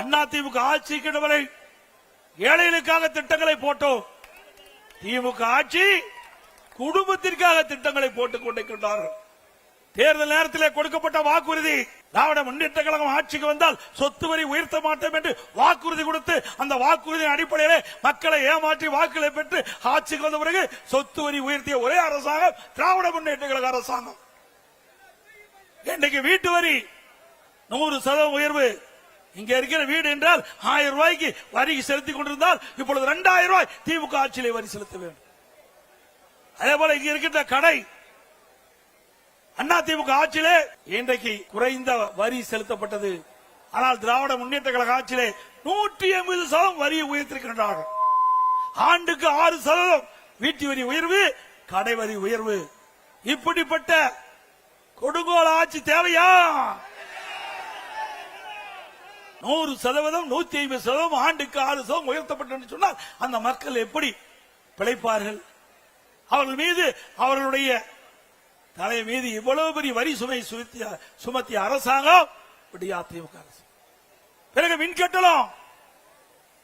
அதிமுக ஆட்சிக்கு வரை ஏழைகளுக்காக திட்டங்களை போட்டோம். திமுக ஆட்சி குடும்பத்திற்காக திட்டங்களை போட்டுக் கொண்டிருக்கின்றார்கள். தேர்தல் நேரத்தில் கொடுக்கப்பட்ட வாக்குறுதி, திராவிட முன்னேற்ற கழகம் ஆட்சிக்கு வந்தால் சொத்து வரி உயர்த்த மாட்டோம் என்று வாக்குறுதி கொடுத்து அந்த வாக்குறுதியின் அடிப்படையில் மக்களை ஏமாற்றி வாக்குகளை பெற்று ஆட்சிக்கு வந்த பிறகு சொத்து வரி உயர்த்திய ஒரே அரசாங்கம் திராவிட முன்னேற்ற கழக அரசாங்கம். இன்றைக்கு வீட்டு வரி 100% உயர்வு. இங்க இருக்கிற வீடு என்றால் 1000 ரூபாய்க்கு வரி செலுத்திக் கொண்டிருந்தால் இப்பொழுது 2000 ரூபாய் திமுக ஆட்சியிலே வரி செலுத்த வேண்டும். அதே போல இங்க இருக்கின்ற கடை அதிமுக ஆட்சியிலே இன்றைக்கு குறைந்த வரி செலுத்தப்பட்டது. ஆனால் திராவிட முன்னேற்ற கழக ஆட்சியிலே 180% வரியை உயர்த்திருக்கின்றார்கள். ஆண்டுக்கு 6% வீட்டு வரி உயர்வு, கடை வரி உயர்வு. இப்படிப்பட்ட கொடுங்கோல ஆட்சி தேவையா? 100%, 150%, ஆண்டுக்கு 6% உயர்த்தப்பட்டு சொன்னால் அந்த மக்கள் எப்படி பிழைப்பார்கள்? அவர்கள் மீது, அவர்களுடைய தலை மீது இவ்வளவு பெரிய வரி சுமை சுமத்திய அரசாங்கம் அதிமுக அரசு. பிறகு மின்கட்டணம்